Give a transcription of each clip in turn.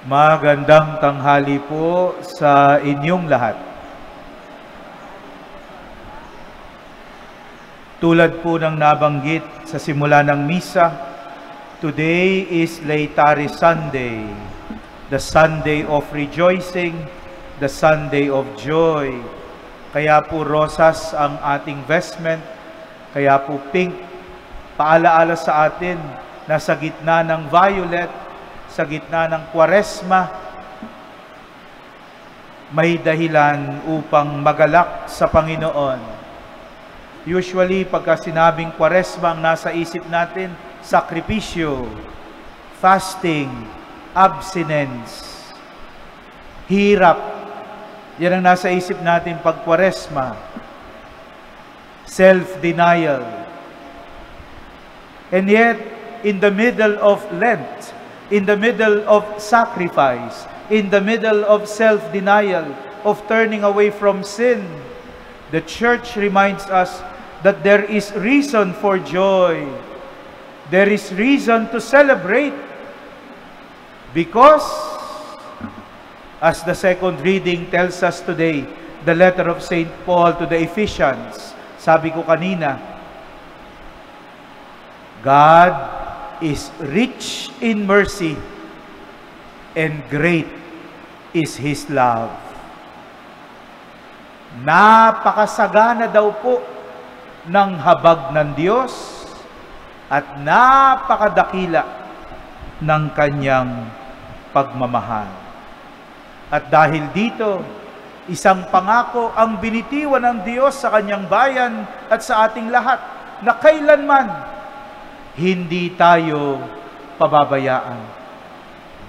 Magandang tanghali po sa inyong lahat. Tulad po ng nabanggit sa simula ng misa, today is Laetare Sunday, the Sunday of rejoicing, the Sunday of joy. Kaya po rosas ang ating vestment, kaya po pink, paalaala sa atin na sa gitna ng violet, sa gitna ng Kwaresma, may dahilan upang magalak sa Panginoon. Usually, pagka sinabing Kwaresma, ang nasa isip natin, sakripisyo, fasting, abstinence, hirap. Yan ang nasa isip natin pag Kwaresma. Self-denial. And yet, in the middle of Lent, in the middle of sacrifice, in the middle of self-denial, of turning away from sin, the Church reminds us that there is reason for joy. There is reason to celebrate because, as the second reading tells us today, the letter of St. Paul to the Ephesians, sabi ko kanina, God is rich in mercy and great is His love. Napakasagana daw po ng habag ng Diyos at napakadakila ng Kanyang pagmamahal. At dahil dito, isang pangako ang binitiwan ng Diyos sa Kanyang bayan at sa ating lahat na kailanman hindi tayo pababayaan.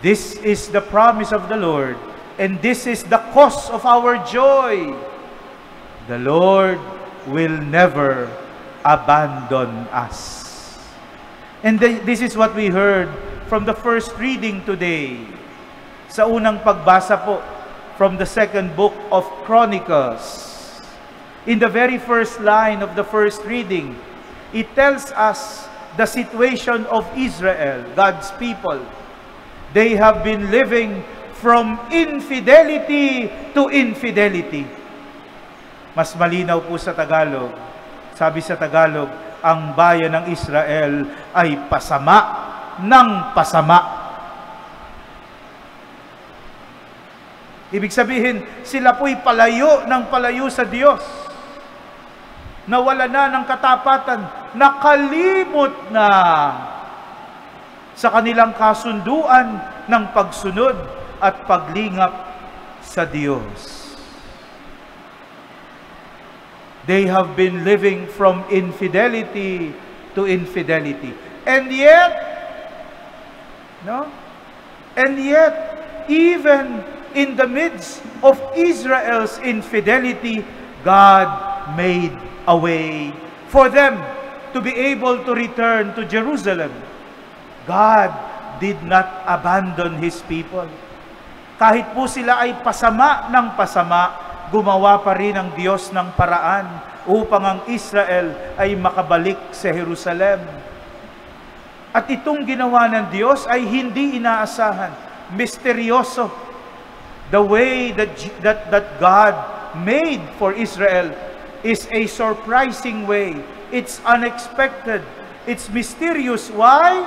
This is the promise of the Lord, and this is the cause of our joy. The Lord will never abandon us. And this is what we heard from the first reading today. Sa unang pagbasa po, from the second book of Chronicles. In the very first line of the first reading, it tells us the situation of Israel, God's people. They have been living from infidelity to infidelity. Mas malinaw po sa Tagalog. Sabi sa Tagalog, ang bayan ng Israel ay pasama ng pasama. Ibig sabihin, sila po'y palayo ng palayo sa Diyos. Nawala na ng katapatan, nakalimot na sa kanilang kasunduan ng pagsunod at paglingap sa Diyos. They have been living from infidelity to infidelity. And yet, even in the midst of Israel's infidelity, God made a way for them to be able to return to Jerusalem. God did not abandon His people. Kahit po sila ay pasama ng pasama, gumawa pa rin ang Diyos ng paraan upang ang Israel ay makabalik sa Jerusalem. At itong ginawa ng Diyos ay hindi inaasahan. Misteryoso. The way that God made for Israel is a surprising way. It's unexpected. It's mysterious. Why?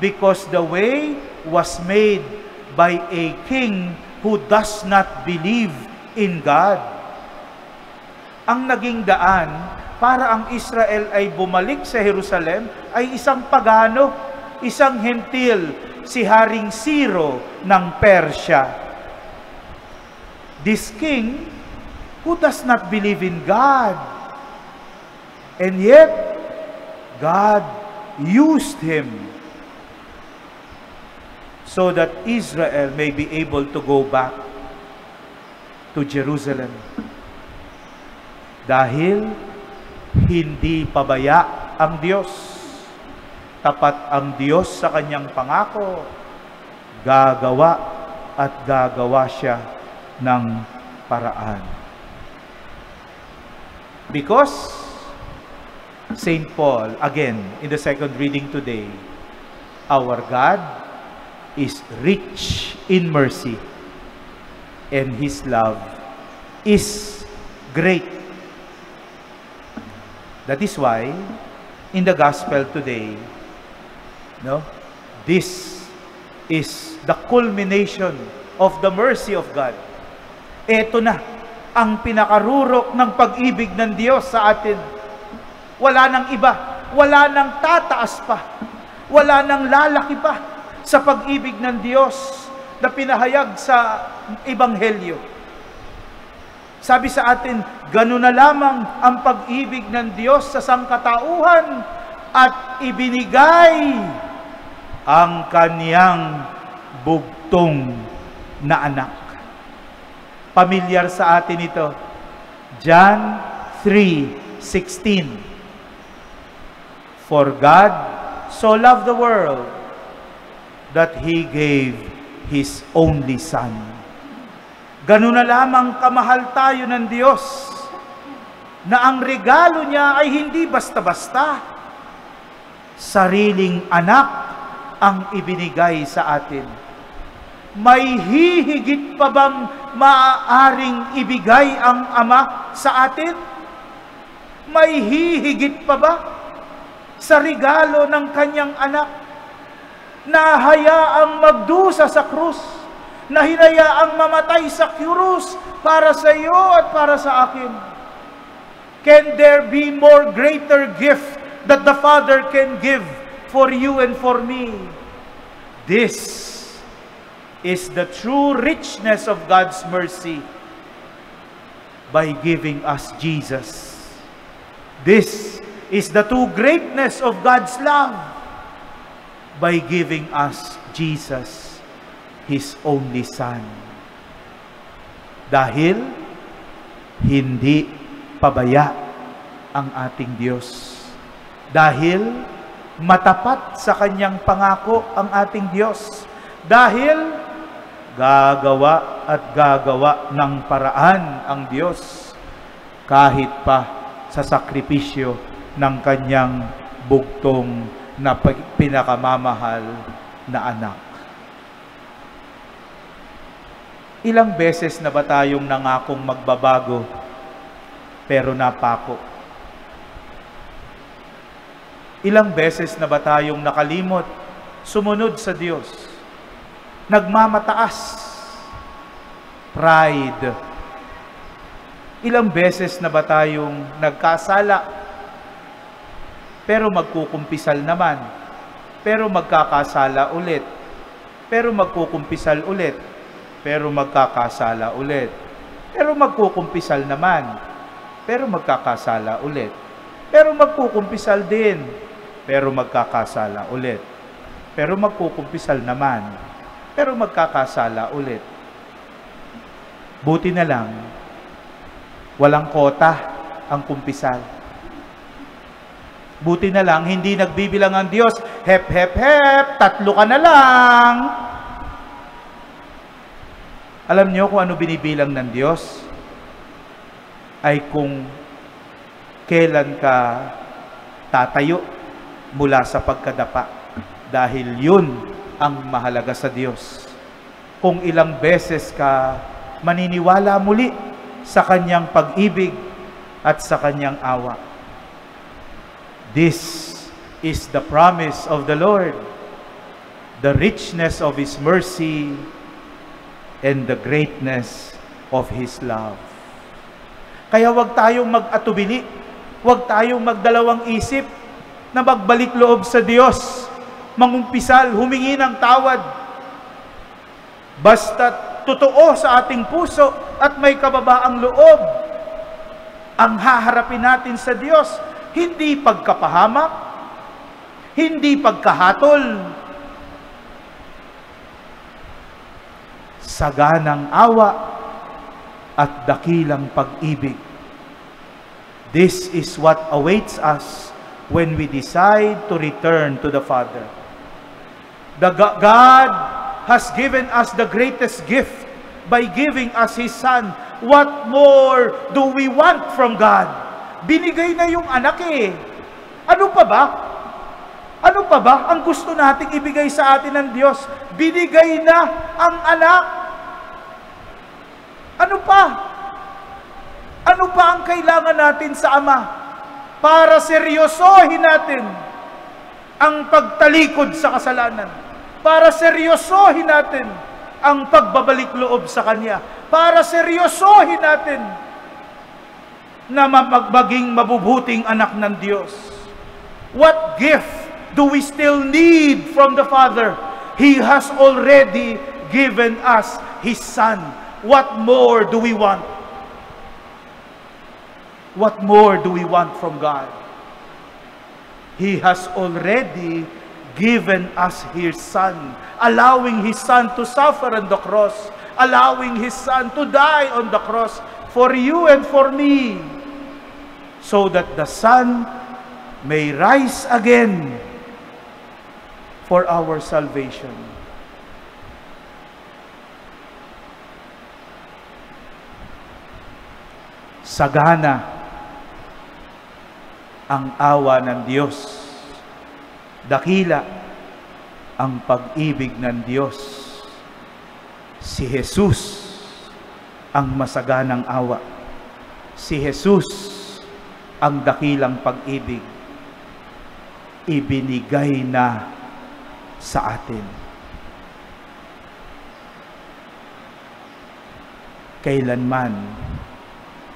Because the way was made by a king who does not believe in God. Ang naging daan para ang Israel ay bumalik sa Jerusalem ay isang pagano, isang hentil, si Haring Ciro ng Persya. This king who does not believe in God. And yet, God used him so that Israel may be able to go back to Jerusalem. Dahil hindi pabaya ang Diyos. Tapat ang Diyos sa kanyang pangako. Gagawa at gagawa siya ng paraan. Because St. Paul, again, in the second reading today, our God is rich in mercy, and His love is great. That is why, in the gospel today, this is the culmination of the mercy of God. Ito na ang pinakarurok ng pag-ibig ng Diyos sa atin. Wala nang iba, wala nang tataas pa, wala nang lalaki pa sa pag-ibig ng Diyos na pinahayag sa Ebanghelyo. Sabi sa atin, gano'n na lamang ang pag-ibig ng Diyos sa sangkatauhan at ibinigay ang Kaniyang bugtong na anak. Pamilyar sa atin ito. John 3:16. For God so loved the world that He gave His only Son. Ganun na lamang kamahal tayo ng Diyos na ang regalo niya ay hindi basta-basta. Sariling anak ang ibinigay sa atin. May hihigit pa bang maaaring ibigay ang Ama sa atin? May hihigit pa ba sa regalo ng Kanyang anak na hayaang magdusa sa krus, na hinayaang mamatay sa krus para sa iyo at para sa akin? Can there be more greater gift that the Father can give for you and for me? This is the true richness of God's mercy by giving us Jesus. This is the true greatness of God's love by giving us Jesus, His only Son. Dahil hindi pabaya ang ating Diyos. Dahil matapat sa Kanyang pangako ang ating Diyos. Dahil gagawa at gagawa ng paraan ang Diyos kahit pa sa sakripisyo ng Kanyang bugtong na pinakamamahal na anak. Ilang beses na ba tayong nangakong magbabago pero napako? Ilang beses na ba tayong nakalimot, sumunod sa Diyos, nagmamataas, pride? Ilang beses na ba tayong nagkasala, pero magkukumpisal naman, pero magkakasala ulit, pero magkukumpisal ulit, pero magkakasala ulit, pero magkukumpisal naman, pero magkakasala ulit, pero magkukumpisal din, pero magkakasala ulit, pero magkukumpisal naman, pero magkakasala ulit. Buti na lang, walang kota ang kumpisal. Buti na lang, hindi nagbibilang ang Diyos, hep, hep, hep, 3 ka na lang. Alam niyo kung ano binibilang ng Diyos? Ay kung kailan ka tatayo mula sa pagkadapa. Dahil yun ang mahalaga sa Diyos. Kung ilang beses ka maniniwala muli sa Kanyang pag-ibig at sa Kanyang awa. This is the promise of the Lord, the richness of His mercy and the greatness of His love. Kaya wag tayong mag-atubili, wag tayong magdalawang isip na magbalik loob sa Diyos, mangumpisal, humingi ng tawad. Basta totoo sa ating puso at may kababaang loob, ang haharapin natin sa Diyos, hindi pagkapahamak, hindi pagkahatol, saganang awa at dakilang pag-ibig. This is what awaits us when we decide to return to the Father. God has given us the greatest gift by giving us His Son. What more do we want from God? Binigay na yung anak eh. Ano pa ba? Ano Ano pa ba ang gusto nating ibigay sa atin ng Diyos? Binigay na ang anak. Ano pa? Ano pa ang kailangan natin sa Ama para seryosohin natin ang pagtalikod sa kasalanan? Para seryosohin natin ang pagbabalik loob sa Kanya? Para seryosohin natin na maging mabubuting anak ng Diyos? What gift do we still need from the Father? He has already given us His Son. What more do we want? What more do we want from God? He has already given us His Son, allowing His Son to suffer on the cross, allowing His Son to die on the cross for you and for me, so that the Son may rise again for our salvation. Sagana ang awa ng Diyos. Dakila ang pag-ibig ng Diyos. Si Jesus ang masaganang awa. Si Jesus ang dakilang pag-ibig. Ibinigay na sa atin. Kailanman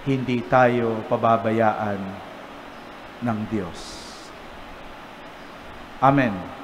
hindi tayo pababayaan ng Diyos. Amen.